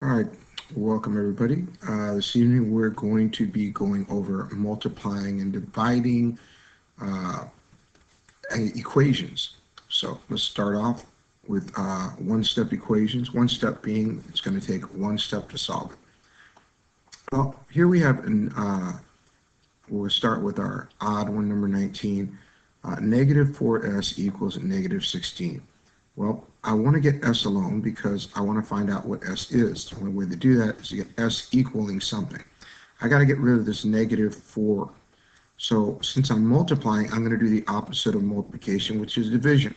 All right, welcome everybody. This evening we're going to be going over multiplying and dividing uh, equations. So let's start off with one-step equations. One step being it's going to take one step to solve it. Well, here we have we'll start with our odd one, number 19. Negative 4s equals negative 16. Well, I want to get s alone because I want to find out what s is. The only way to do that is to get s equaling something. I got to get rid of this negative 4. So since I'm multiplying, I'm going to do the opposite of multiplication, which is division.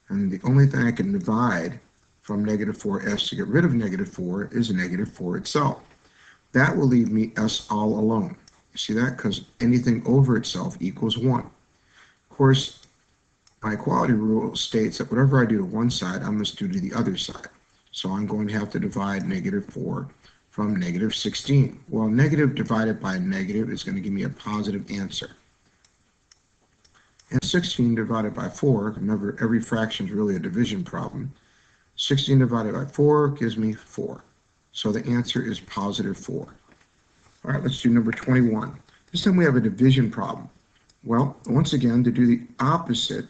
And the only thing I can divide from negative 4s to get rid of negative 4 is negative 4 itself. That will leave me s all alone. You see that? Because anything over itself equals 1. Of course, my equality rule states that whatever I do to one side, I must do to the other side. So I'm going to have to divide negative 4 from negative 16. Well, negative divided by negative is going to give me a positive answer. And 16 divided by 4, remember every fraction is really a division problem. 16 divided by 4 gives me 4. So the answer is positive 4. All right, let's do number 21. This time we have a division problem. Well, once again, to do the opposite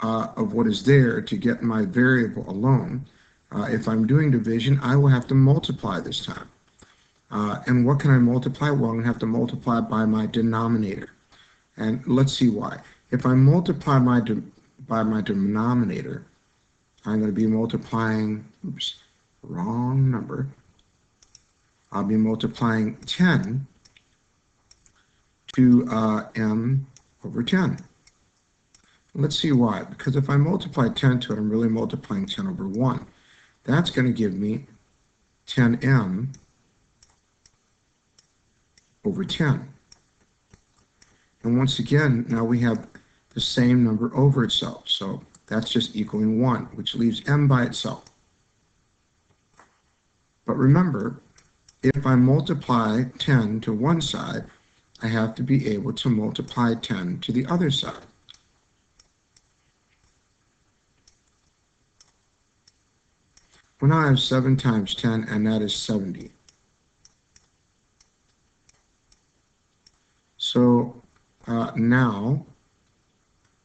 of what is there to get my variable alone, if I'm doing division, I will have to multiply this time. And what can I multiply? Well, I'm going to have to multiply by my denominator. And let's see why. If I multiply by my denominator, I'm going to be multiplying, oops, wrong number. I'll be multiplying 10 to m over 10. Let's see why. Because if I multiply 10 to it, I'm really multiplying 10 over 1. That's going to give me 10m over 10. And once again, now we have the same number over itself. So that's just equaling 1, which leaves m by itself. But remember, if I multiply 10 to one side, I have to be able to multiply 10 to the other side. Well, now I have 7 times 10, and that is 70. So now,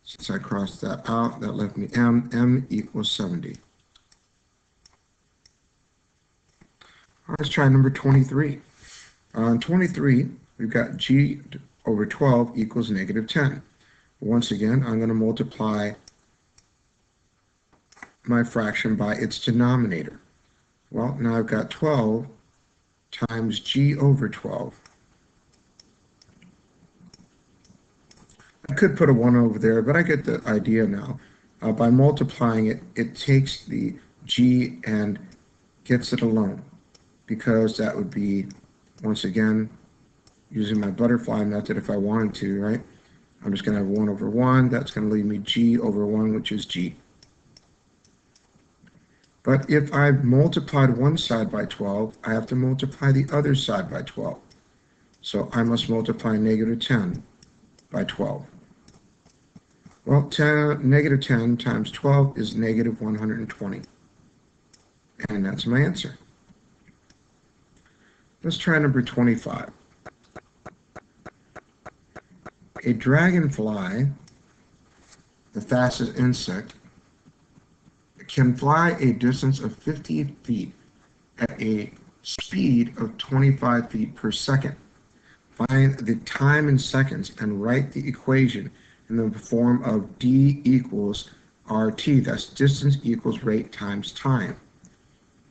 since I crossed that out, that left me m equals 70. Let's try number 23. On 23, we've got g over 12 equals negative 10. Once again, I'm going to multiply my fraction by its denominator. Well, now I've got 12 times g over 12. I could put a 1 over there, but I get the idea now. By multiplying it, it takes the g and gets it alone, because that would be, once again, using my butterfly method if I wanted to, right? I'm just going to have 1 over 1. That's going to leave me g over 1, which is g. But if I've multiplied one side by 12, I have to multiply the other side by 12. So I must multiply negative 10 by 12. Well, negative 10 times 12 is negative 120. And that's my answer. Let's try number 25. A dragonfly, the fastest insect, can fly a distance of 50 feet at a speed of 25 feet per second. Find the time in seconds and write the equation in the form of d equals rt. That's distance equals rate times time.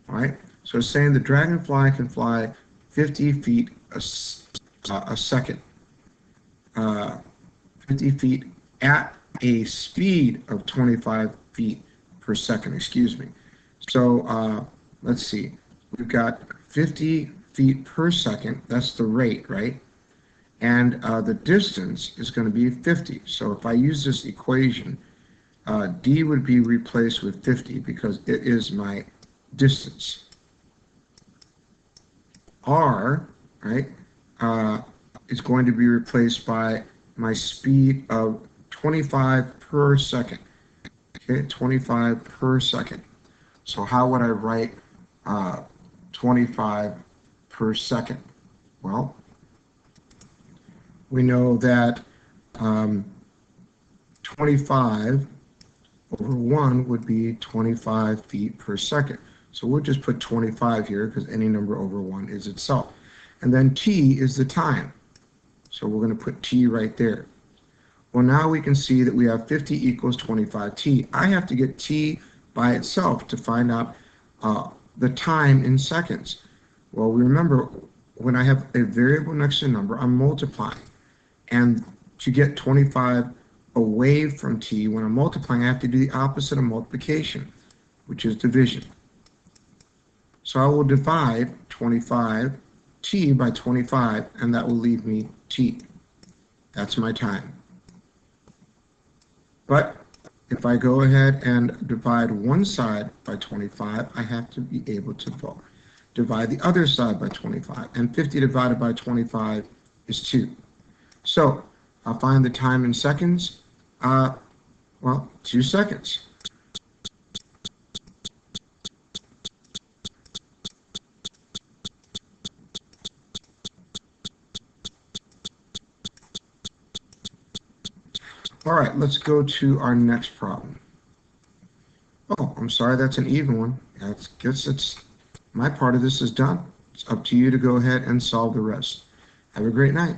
All right, so it's saying the dragonfly can fly 50 feet a second. 50 feet at a speed of 25 feet per second, excuse me. So let's see, we've got 50 feet per second, that's the rate, right? And the distance is going to be 50. So if I use this equation, d would be replaced with 50 because it is my distance. R, right, is going to be replaced by my speed of 25 per second. Okay, 25 per second. So how would I write 25 per second? Well, we know that 25 over 1 would be 25 feet per second. So we'll just put 25 here because any number over 1 is itself. And then t is the time. So we're going to put t right there. Well, now we can see that we have 50 equals 25t. I have to get t by itself to find out the time in seconds. Well, we remember when I have a variable next to a number, I'm multiplying. And to get 25 away from t, when I'm multiplying, I have to do the opposite of multiplication, which is division. So I will divide 25t by 25, and that will leave me t. That's my time. But if I go ahead and divide one side by 25, I have to be able to divide the other side by 25. And 50 divided by 25 is 2. So I'll find the time in seconds. Well, 2 seconds. All right, let's go to our next problem. Oh, I'm sorry, that's an even one. I guess it's my part of this is done. It's up to you to go ahead and solve the rest. Have a great night.